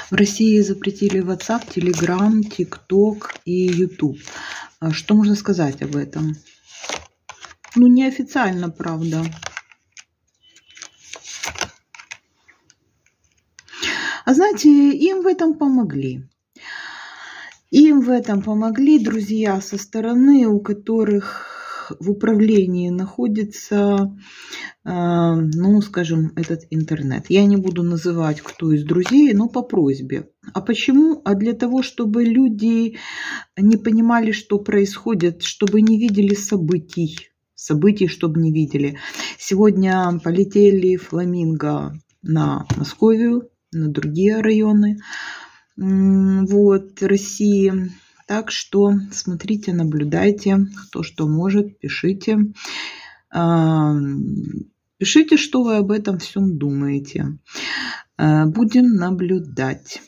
В России запретили WhatsApp, Telegram, TikTok и YouTube. Что можно сказать об этом? Ну, неофициально, правда. А знаете, им в этом помогли. Им в этом помогли друзья со стороны, у которых в управлении находится, ну, скажем, этот интернет. Я не буду называть, кто из друзей, но по просьбе. А почему? А для того, чтобы люди не понимали, что происходит, чтобы не видели событий, чтобы не видели. Сегодня полетели фламинго на Московию, на другие районы вот, России. Так что смотрите, наблюдайте, кто что может, пишите. Пишите, что вы об этом всем думаете. Будем наблюдать.